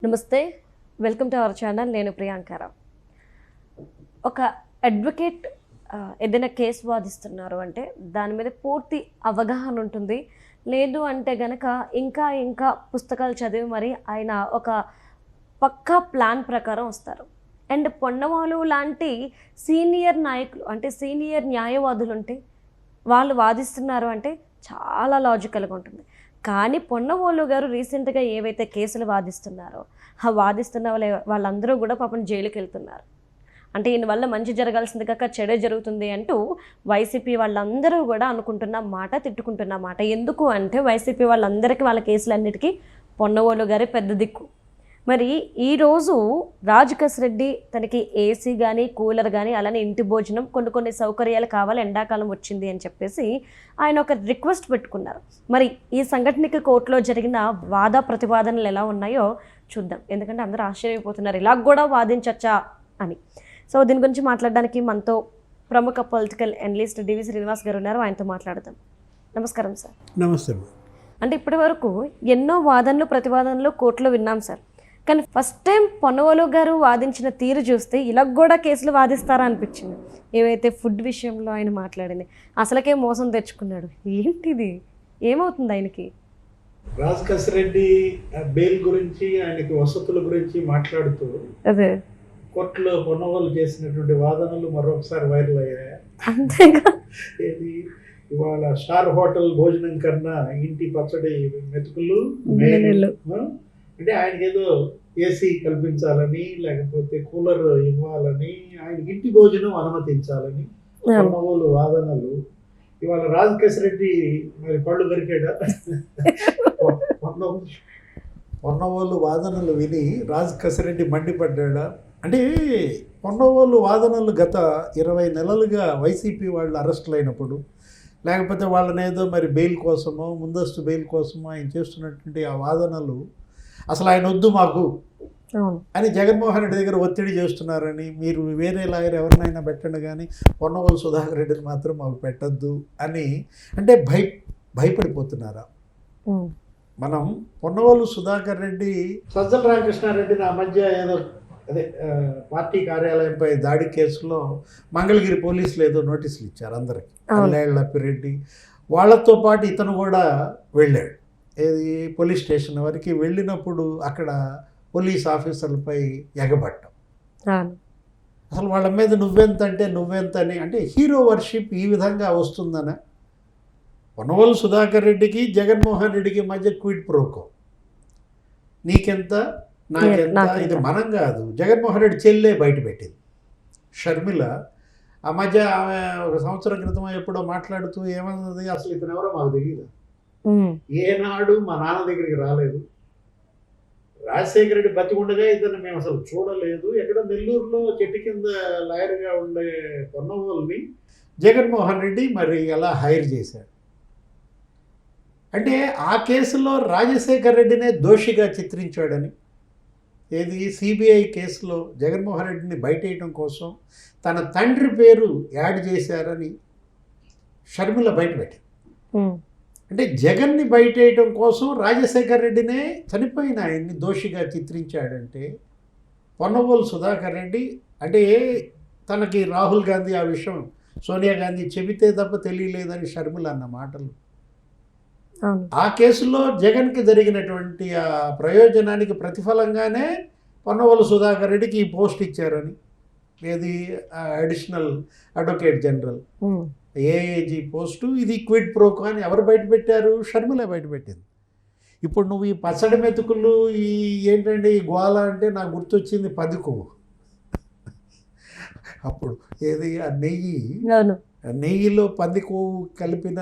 నమస్తే, welcome to our channel. నేను ప్రియాంకారావు. ఒక అడ్వకేట్ ఏదైనా కేసు వాదిస్తున్నారు అంటే దాని మీద పూర్తి అవగాహన ఉంటుంది. లేదు అంటే గనక ఇంకా పుస్తకాలు చదివి మరి ఆయన ఒక పక్కా ప్లాన్ ప్రకారం వస్తారు. అండ్ పొన్నవాళ్ళు లాంటి సీనియర్ నాయకులు అంటే సీనియర్ న్యాయవాదులు ఉంటే వాళ్ళు వాదిస్తున్నారు అంటే చాలా లాజికల్గా ఉంటుంది. కానీ పొన్నవోలు గారు రీసెంట్గా ఏవైతే కేసులు వాదిస్తున్నారో ఆ వాదిస్తున్న వాళ్ళందరూ కూడా పాపం జైలుకి వెళ్తున్నారు. అంటే ఈయన వల్ల మంచి జరగాల్సింది కాక చెడే జరుగుతుంది అంటూ వైసీపీ వాళ్ళందరూ కూడా అనుకుంటున్న మాట, తిట్టుకుంటున్న మాట. ఎందుకు అంటే వైసీపీ వాళ్ళందరికీ వాళ్ళ కేసులన్నిటికీ పొన్నవోలు గారే పెద్ద దిక్కు. మరి ఈరోజు రాజకేశ్ రెడ్డి తనకి ఏసీ కానీ కూలర్ కానీ అలానే ఇంటి భోజనం కొన్ని సౌకర్యాలు కావాలి, ఎండాకాలం వచ్చింది అని చెప్పేసి ఆయన ఒక రిక్వెస్ట్ పెట్టుకున్నారు. మరి ఈ సంఘటనకి కోర్టులో జరిగిన వాద ప్రతివాదనలు ఎలా ఉన్నాయో చూద్దాం. ఎందుకంటే అందరూ ఆశ్చర్యపోతున్నారు, ఇలా కూడా వాదించచ్చా అని. సో దీని గురించి మాట్లాడడానికి మనతో ప్రముఖ పొలిటికల్ అనలిస్ట్ డివి శ్రీనివాస్ గారు ఉన్నారు. ఆయనతో మాట్లాడదాం. నమస్కారం సార్. నమస్తే. అంటే ఇప్పటి వరకు ఎన్నో వాదనలు ప్రతివాదనలు కోర్టులో విన్నాం సార్. కానీ ఫస్ట్ టైం పొన్నవోలు గారు వాదించిన తీరు చూస్తే ఇలా కూడా కేసులు వాదిస్తారా అనిపించింది. ఏవైతే ఫుడ్ విషయంలో ఆయన మాట్లాడింది, అసలకే మోసం తెచ్చుకున్నాడు. ఏంటిది, ఏమవుతుంది ఆయనకి? రాజకేశ్ రెడ్డి బెయిల్ గురించి, ఆయనకి వసతుల గురించి మాట్లాడుతూ అదే కోర్టులో పొన్నవోలు చేసినటువంటి వాదనలు మరొకసారి వైరల్ అయ్యాయి. అంతేగా, ఏది ఇవాళ స్టార్ హోటల్ భోజనం కన్నా ఇంటి పచ్చడి మెతుకులు అంటే ఆయనకి ఏదో ఏసీ కల్పించాలని, లేకపోతే కూలర్ ఇవ్వాలని, ఆయనకి ఇంటి భోజనం అనుమతించాలని పొన్నవోలు వాదనలు. ఇవాళ రాజకేశ్ రెడ్డి మరి పళ్ళు దొరికాడా? పొన్నవోలు వాదనలు విని రాజకేశ్ రెడ్డి మండిపడ్డా? అంటే పొన్నవోలు వాదనలు గత 20 నెలలుగా వైసీపీ వాళ్ళు అరెస్టులు అయినప్పుడు, లేకపోతే వాళ్ళని ఏదో మరి బెయిల్ కోసమో ముందస్తు బెయిల్ కోసమో ఆయన చేస్తున్నటువంటి ఆ వాదనలు, అసలు ఆయన వద్దు మాకు అని జగన్మోహన్ రెడ్డి దగ్గర ఒత్తిడి చేస్తున్నారని, మీరు వేరే లాయర్ ఎవరినైనా పెట్టండి కానీ పొన్నవోలు సుధాకర్ రెడ్డిని మాత్రం మాకు పెట్టద్దు అని అంటే భయపడిపోతున్నారా? మనం పొన్నవోలు సుధాకర్ రెడ్డి, సజ్జల రామకృష్ణారెడ్డిని ఆ మధ్య ఏదో అదే పార్టీ కార్యాలయంపై దాడి కేసులో మంగళగిరి పోలీసులు ఏదో నోటీసులు ఇచ్చారు అందరికి, అల్లాళ్ళప్పిరెడ్డి వాళ్ళతో పాటు ఇతను కూడా వెళ్ళాడు. ఏది పోలీస్ స్టేషన్ వరకు వెళ్ళినప్పుడు అక్కడ పోలీస్ ఆఫీసర్లపై ఎగబట్టం. అసలు వాళ్ళ మీద నువ్వెంత అంటే నువ్వెంత అని, అంటే హీరో వర్షిప్ ఈ విధంగా వస్తుందన. పొన్నవోలు సుధాకర్ రెడ్డికి జగన్మోహన్ రెడ్డికి మధ్య క్విడ్ ప్రోకో, నీకెంత నాకెంత, ఇది మనం కాదు, జగన్మోహన్ రెడ్డి చెల్లె బయట పెట్టింది. షర్మిల ఆ మధ్య ఆమె ఒక సంవత్సరం క్రితం ఎప్పుడో మాట్లాడుతూ ఏమన్నది, అసలు ఇతను ఎవరో మాకు తెలియదు, ఏనాడు మా నాన్న దగ్గరికి రాలేదు, రాజశేఖర రెడ్డి బతికుండగా ఇతను మేము అసలు చూడలేదు, ఎక్కడ నెల్లూరులో చెట్టు కింద లాయర్గా ఉండే పొన్నవోలుని జగన్మోహన్ రెడ్డి మరి ఎలా హైర్ చేశాడు. అంటే ఆ కేసులో రాజశేఖర రెడ్డినే దోషిగా చిత్రించాడని, ఏది సిబిఐ కేసులో జగన్మోహన్ రెడ్డిని బయటేయడం కోసం తన తండ్రి పేరు యాడ్ చేశారని షర్మిల బయటపెట్టింది. అంటే జగన్ని బయటేయటం కోసం రాజశేఖర్ రెడ్డినే చనిపోయిన ఆయన్ని దోషిగా చిత్రించాడంటే పొన్నవోలు సుధాకర్ రెడ్డి అంటే తనకి రాహుల్ గాంధీ ఆ విషయం సోనియా గాంధీ చెబితే తప్ప తెలియలేదని షర్మిల అన్న మాటలు. ఆ కేసులో జగన్కి జరిగినటువంటి ఆ ప్రయోజనానికి ప్రతిఫలంగానే పొన్నవోలు సుధాకర్ రెడ్డికి ఈ పోస్ట్ ఇచ్చారని, ఏది additional advocate general AAG post, ఇది క్విడ్ ప్రోకో అని ఎవరు బయటపెట్టారు? షర్మిల బయటపెట్టింది. ఇప్పుడు నువ్వు ఈ పచ్చడి మెతుకులు ఈ ఏంటంటే ఈ గోల అంటే నాకు గుర్తొచ్చింది పందికొవ్వు. అప్పుడు ఏది ఆ నెయ్యిలో పందికొవ్వు కలిపిన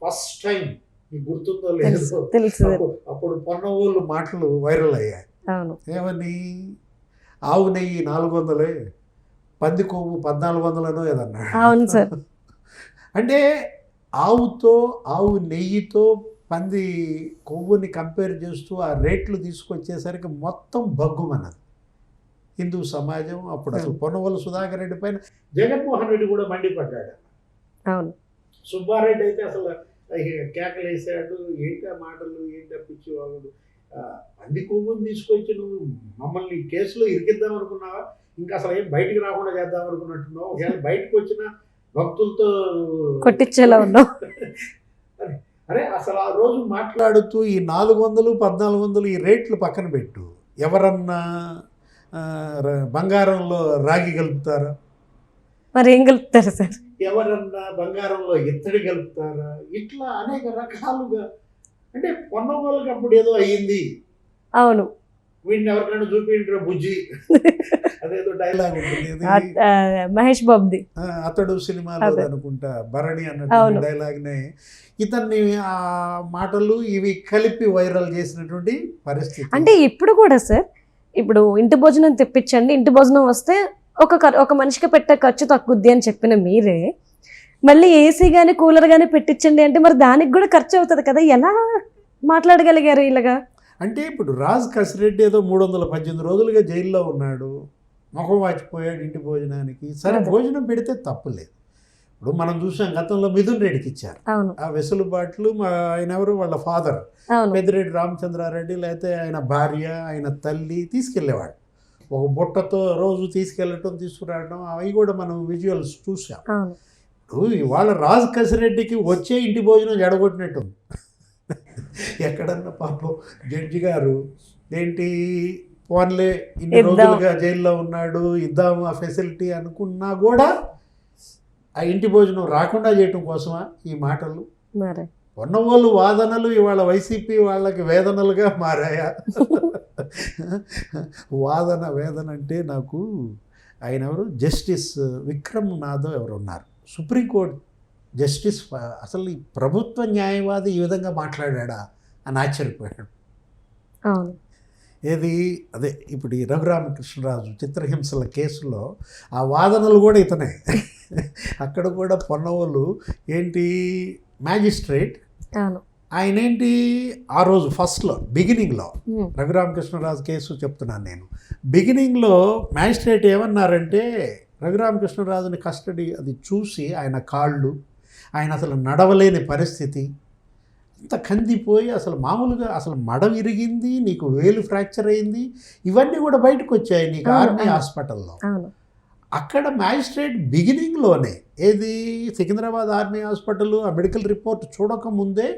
ఫస్ట్ టైం నీకు గుర్తుందో లేదు, అప్పుడు పొన్నవోలు మాటలు వైరల్ అయ్యాయి. ఏమని, ఆవు నెయ్యి 400, పందికొవ్వు 1400 ఏదన్నా. అంటే ఆవు నెయ్యితో పంది కొవ్వుని కంపేర్ చేస్తూ ఆ రేట్లు తీసుకొచ్చేసరికి మొత్తం బగ్గుమన్నది హిందూ సమాజం. అప్పుడు అసలు పొన్నవోలు సుధాకర్ రెడ్డి పైన జగన్మోహన్ రెడ్డి కూడా మండిపడ్డాడు. సుబ్బారెడ్డి అయితే అసలు కేకలు వేసాడు, ఏంటి ఆ మాటలు, ఏంటి పిచ్చివాడు, పంది కొవ్వుని తీసుకొచ్చి నువ్వు మమ్మల్ని కేసులో ఇరికిద్దాం అనుకున్నావా, ఇంకా అసలు ఏం బయటికి రాకుండా చేద్దాం అనుకున్నట్టున్నావు, ఒకవేళ బయటకు వచ్చిన భక్తులతో కొట్టించేలా ఉన్నావు. అరే అసలు ఆ రోజు మాట్లాడుతూ ఈ 400, 1400 ఈ రేట్లు పక్కన పెట్టు, ఎవరన్నా బంగారంలో రాగి కలుపుతారా, మరి ఏం కలుపుతారు సార్? ఎవరన్నా బంగారంలో ఇత్తడి కలుపుతారా, ఇట్లా అనేక రకాలుగా. అంటే పొన్నవాళ్ళకి అప్పుడు ఏదో అయ్యింది, అవును, వీడిని ఎవరికైనా చూపించారు బుజ్జి, అదేదో డైలాగ్ ఉంటుంది, మహేష్ బాబుది అతడు సినిమాలో అనుకుంటా భరణి అన్నట్టు డైలాగ్నే ఇతన్ని ఆ మాటలు ఇవి కలిపి వైరల్ చేసినటువంటి పరిస్థితి. అంటే ఇప్పుడు కూడా సార్, ఇప్పుడు ఇంటి భోజనం తెప్పించండి, ఇంటి భోజనం వస్తే ఒక మనిషికి పెట్టే ఖర్చు తక్కుద్ది అని చెప్పిన మీరే మళ్ళీ ఏసీ కానీ కూలర్ కానీ పెట్టించండి అంటే మరి దానికి కూడా ఖర్చు అవుతుంది కదా, ఎలా మాట్లాడగలిగారు ఇలాగా? అంటే ఇప్పుడు రాజ్ కసిరెడ్డి ఏదో 318 రోజులుగా జైల్లో ఉన్నాడు, ముఖం వాచిపోయాడు ఇంటి భోజనానికి. సరే భోజనం పెడితే తప్పులేదు. ఇప్పుడు మనం చూసాం గతంలో మిథున్ రెడ్డికి ఇచ్చారు ఆ వెసులుబాట్లు. ఆయన ఎవరు, వాళ్ళ ఫాదర్ పెద్దిరెడ్డి రామచంద్రారెడ్డి, లేకపోతే ఆయన భార్య, ఆయన తల్లి తీసుకెళ్లేవాడు. ఒక బుట్టతో రోజు తీసుకురావడం అవి కూడా మనం విజువల్స్ చూసాం. ఇప్పుడు ఇవాళ రాజ్ కసిరెడ్డికి వచ్చే ఇంటి భోజనం జడగొట్టినట్టుంది. ఎక్కడన్నా పాపం జడ్జి గారు ఏంటి పోన్లే ఇన్ని రోజులుగా జైల్లో ఉన్నాడు ఇద్దాము ఆ ఫెసిలిటీ అనుకున్నా కూడా ఆ ఇంటి భోజనం రాకుండా చేయటం కోసమా ఈ మాటలు? ఉన్నవాళ్ళు వాదనలు ఇవాళ వైసీపీ వాళ్ళకి వేదనలుగా మారాయా? వాదన వేదన అంటే నాకు ఆయన ఎవరు, జస్టిస్ విక్రమ్ నాథో ఎవరు ఉన్నారు, సుప్రీంకోర్టు జస్టిస్. అసలు ఈ ప్రభుత్వ న్యాయవాది ఈ విధంగా మాట్లాడా అని ఆశ్చర్యపోయాడు. ఏది అదే ఇప్పుడు ఈ రఘురామకృష్ణరాజు చిత్రహింసల కేసులో ఆ వాదనలు కూడా ఇతనే. అక్కడ కూడా పొన్నవోలు ఏంటి మ్యాజిస్ట్రేట్ ఆయన ఏంటి ఆ రోజు ఫస్ట్లో బిగినింగ్లో రఘురామకృష్ణరాజు కేసు చెప్తున్నాను నేను. బిగినింగ్లో మ్యాజిస్ట్రేట్ ఏమన్నారంటే రఘురామకృష్ణరాజుని కస్టడీ అది చూసి ఆయన కాళ్ళు, ఆయన అసలు నడవలేని పరిస్థితి, అంత కందిపోయి అసలు మామూలుగా అసలు మడ విరిగింది, నీకు వేలు ఫ్రాక్చర్ అయింది, ఇవన్నీ కూడా బయటకు వచ్చాయి నీకు ఆర్మీ హాస్పిటల్లో. అక్కడ మ్యాజిస్ట్రేట్ బిగినింగ్లోనే ఏది సికింద్రాబాద్ ఆర్మీ హాస్పిటల్ ఆ మెడికల్ రిపోర్ట్ చూడకముందే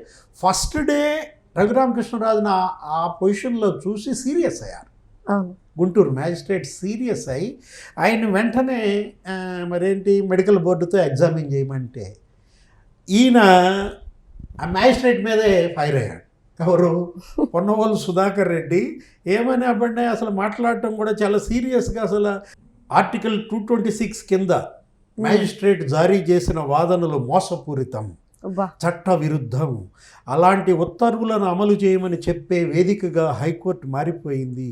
ఫస్ట్ డే రఘురామకృష్ణరాజుని ఆ పొజిషన్లో చూసి సీరియస్ అయ్యారు. గుంటూరు మ్యాజిస్ట్రేట్ సీరియస్ అయ్యి ఆయన వెంటనే మరేంటి మెడికల్ బోర్డుతో ఎగ్జామిన్ చేయమంటే ఈయన ఆ మ్యాజిస్ట్రేట్ మీదే ఫైర్ అయ్యాడు. ఎవరు, పొన్నవోలు సుధాకర్ రెడ్డి. ఏమని అప్పుడే అసలు మాట్లాడటం కూడా చాలా సీరియస్గా, అసలు ఆర్టికల్ 226 కింద మ్యాజిస్ట్రేట్ జారీ చేసిన వాదనలు మోసపూరితం, చట్ట విరుద్ధం, అలాంటి ఉత్తర్వులను అమలు చేయమని చెప్పే వేదికగా హైకోర్టు మారిపోయింది.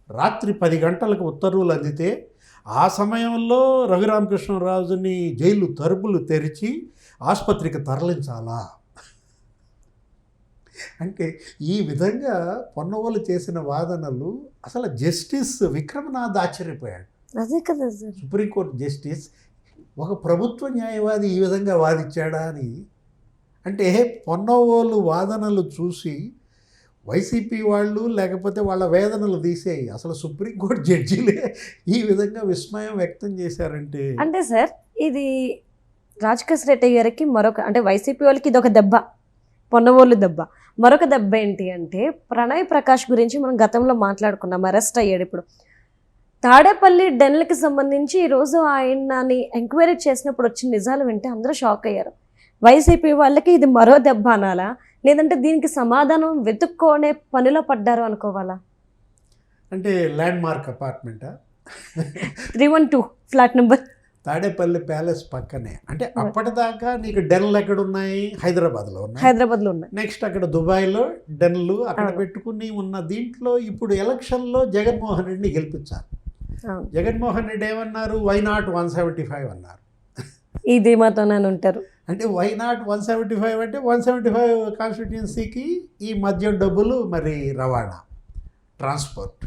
రాత్రి 10 గంటలకు ఉత్తర్వులు అందితే ఆ సమయంలో రఘురామకృష్ణరాజుని జైలు తలుపులు తెరిచి ఆసుపత్రికి తరలించాలా అంటే ఈ విధంగా పొన్నవోలు చేసిన వాదనలు అసలు జస్టిస్ విక్రమనాథ్ ఆశ్చర్యపోయాడు. అదే కదా సార్, సుప్రీంకోర్టు జస్టిస్ ఒక ప్రభుత్వ న్యాయవాది ఈ విధంగా వాదించాడా అని. అంటే పొన్నవోలు వాదనలు చూసి వైసీపీ వాళ్ళు లేకపోతే వాళ్ళ వేదనలు తీసేయి అసలు సుప్రీంకోర్టు జడ్జీలే ఈ విధంగా విస్మయం వ్యక్తం చేశారంటే. అంటే సార్ ఇది రాజకసిరెడ్డి గారికి మరొక, అంటే వైసీపీ వాళ్ళకి ఇది ఒక దెబ్బ, పొన్నవోలు దెబ్బ. మరొక దెబ్బ ఏంటి అంటే ప్రణయ్ ప్రకాష్ గురించి మనం గతంలో మాట్లాడుకున్నాం, అరెస్ట్ అయ్యాడు. ఇప్పుడు తాడేపల్లి డెన్లకి సంబంధించి ఈరోజు ఆయన్ని ఎంక్వైరీ చేసినప్పుడు వచ్చిన నిజాలు వింటే అందరూ షాక్ అయ్యారు. వైసీపీ వాళ్ళకి ఇది మరో దెబ్బ అనాలా, లేదంటే దీనికి సమాధానం వెతుక్కోనే పనిలో పడ్డారు అనుకోవాలా? అంటే ల్యాండ్ మార్క్ అపార్ట్మెంటా 312 ఫ్లాట్ నెంబర్ తాడేపల్లి ప్యాలెస్ పక్కనే. అంటే అప్పటిదాకా నీకు డెన్లు ఎక్కడున్నాయి, హైదరాబాద్లో ఉన్నాయి. నెక్స్ట్ అక్కడ దుబాయ్లో డెన్లు అక్కడ పెట్టుకుని ఉన్న దీంట్లో ఇప్పుడు ఎలక్షన్లో జగన్మోహన్ రెడ్డిని గెలిపించారు. జగన్మోహన్ రెడ్డి ఏమన్నారు, వై నాట్ 175 అన్నారు. ఈ ధీమాతోనే ఉంటారు. అంటే వై నాట్ 175 అంటే 175 కాన్స్టిట్యుయెన్సీకి ఈ మద్యం డబ్బులు, మరి రవాణా, ట్రాన్స్పోర్ట్,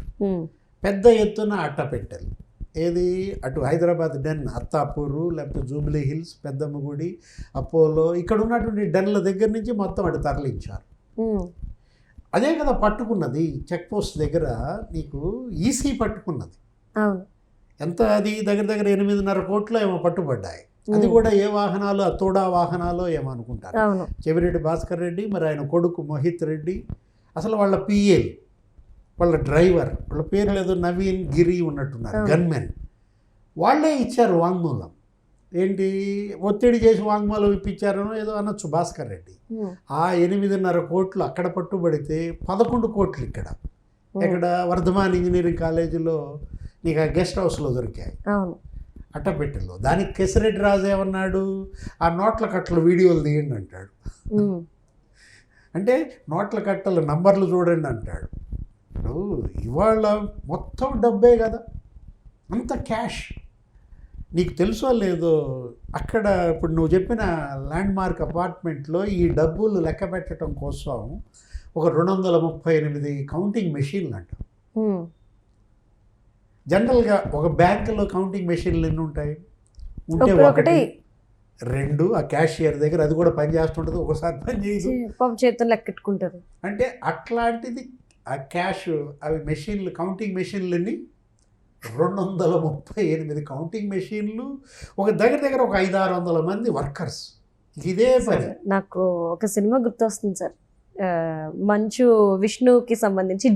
పెద్ద ఎత్తున అట్టపెట్టెలు. ఏది అటు హైదరాబాద్ డెన్, అత్తాపూరు, లేకపోతే జూబ్లీ హిల్స్, పెద్దమ్మగుడి, అపోలో, ఇక్కడ ఉన్నటువంటి డెన్ల దగ్గర నుంచి మొత్తం అటు తరలించారు. అదే కదా పట్టుకున్నది చెక్ పోస్ట్ దగ్గర నీకు ఈసీ పట్టుకున్నది. అవును. ఎంత అది దగ్గర దగ్గర 8.5 కోట్లు ఏమో పట్టుబడ్డాయి. అది కూడా ఏ వాహనాలు, అతోడా వాహనాలు ఏమో అనుకుంటారు. అవును. చెవిరెడ్డి భాస్కర్ రెడ్డి, మరి ఆయన కొడుకు మోహిత్ రెడ్డి, అసలు వాళ్ళ పిఏలు, వాళ్ళ డ్రైవర్, వాళ్ళ పేర్లు ఏదో నవీన్ గిరి ఉన్నట్టున్నారు, గన్మెన్, వాళ్ళే ఇచ్చారు వాంగ్మూలం. ఏంటి ఒత్తిడి చేసి వాంగ్మూలం ఇప్పించారనో ఏదో అనొచ్చు భాస్కర్ రెడ్డి. ఆ 8.5 కోట్లు అక్కడ పట్టుబడితే 11 కోట్లు ఇక్కడ వర్ధమాన్ ఇంజనీరింగ్ కాలేజీలో నీకు ఆ గెస్ట్ హౌస్లో దొరికాయి, అవును, అట్టపెట్టెలో. దానికి కేసిరెడ్డి రాజు ఏమన్నాడు, ఆ నోట్ల కట్టలు వీడియోలు తీయండి అంటాడు. అంటే నోట్ల కట్టల నంబర్లు చూడండి అంటాడు. ఇప్పుడు ఇవాళ మొత్తం డబ్బే కదా, అంత క్యాష్. నీకు తెలుసో లేదో అక్కడ ఇప్పుడు నువ్వు చెప్పిన ల్యాండ్ మార్క్ అపార్ట్మెంట్లో ఈ డబ్బులు లెక్క పెట్టడం కోసం ఒక 238 కౌంటింగ్ మెషిన్లు అంట. జనరల్గా ఒక బ్యాంకులో కౌంటింగ్ మెషిన్లు ఎన్ని ఉంటాయి? ఉంటే ఒకటి 2 ఆ క్యాషియర్ దగ్గర, అది కూడా పని చేస్తుంటుంది, ఒకసారి పని చేసి చేతులు లెక్కెట్టుకుంటారు. అంటే అట్లాంటిది ఆ క్యాష్, అవి మెషిన్లు, కౌంటింగ్ మెషిన్లన్నీ 238 కౌంటింగ్ మెషిన్లు, ఒక దగ్గర ఒక 500-600 మంది వర్కర్స్, ఇదే పని. నాకు ఒక సినిమా గుర్తొస్తుంది సార్, మంచు విష్ణుకి సంబంధించి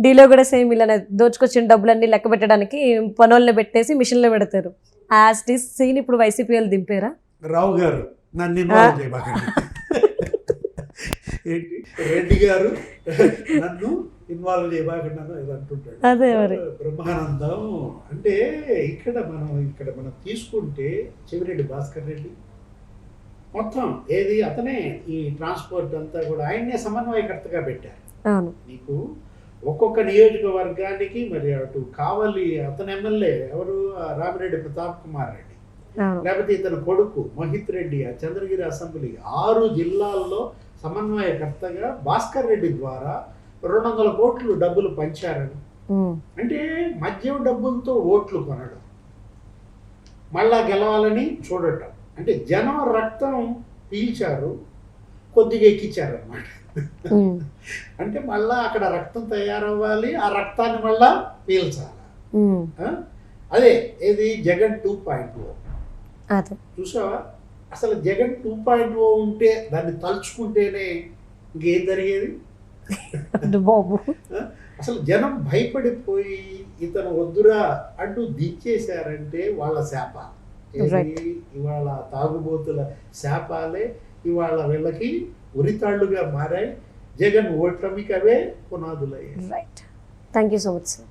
డీలో కూడా సేమ్ ఇలా దోచుకొచ్చిన డబ్బులన్నీ లెక్క పెట్టడానికి పనులను పెట్టేసి మిషన్లో పెడతారు. యాజ్ ఇట్ సీన్ ఇప్పుడు వైసీపీ వాళ్ళు దింపారా? రావు గారు నన్ను ఇన్వాల్వ్ చేయబాకండి, ఏంటి రెడ్డి గారు నన్ను ఇన్వాల్వ్ చేయబాకండి ఇది అంటుంటాడు. అదే మరి బ్రహ్మానందం. అంటే ఇక్కడ మనం తీసుకుంటే చెవిరెడ్డి భాస్కర్ రెడ్డి మొత్తం ఏది అతనే ఈ ట్రాన్స్పోర్ట్ అంతా కూడా ఆయన్నే సమన్వయకర్తగా పెట్టారు. అవును. నీకు ఒక్కొక్క నియోజకవర్గానికి, మరి అటు కావలి అతని ఎమ్మెల్యే ఎవరు, రామిరెడ్డి ప్రతాప్ కుమార్ రెడ్డి, లేకపోతే ఇతని కొడుకు మోహిత్ రెడ్డి ఆ చంద్రగిరి అసెంబ్లీ, 6 జిల్లాల్లో సమన్వయకర్తగా భాస్కర్ రెడ్డి ద్వారా 200 కోట్లు డబ్బులు పంచారని. అంటే మద్యం డబ్బులతో ఓట్లు కొనడం, మళ్ళా గెలవాలని చూడటం, అంటే జనం రక్తం పీల్చారు, కొద్దిగా ఎక్కించారు అన్నమాట. అంటే మళ్ళా అక్కడ రక్తం తయారవ్వాలి, ఆ రక్తాన్ని మళ్ళా పీల్చాలి. అదే ఏది జగన్ 2.0 చూసావా? అసలు జగన్ 2.0 ఉంటే దాన్ని తలుచుకుంటేనే ఇంకేం జరిగేది బాబు. అసలు జనం భయపడిపోయి ఇతను వద్దురా అంటూ దించేశారంటే వాళ్ళ శాపాలు, ఇవాళ తాగుబోతుల శాపాలే ఇవాళ వీళ్ళకి ఉరితాళ్లుగా మారాయి. జగన్ ఓటమికి అవే పునాదులయ్యాయి. Right. Thank you so much sir.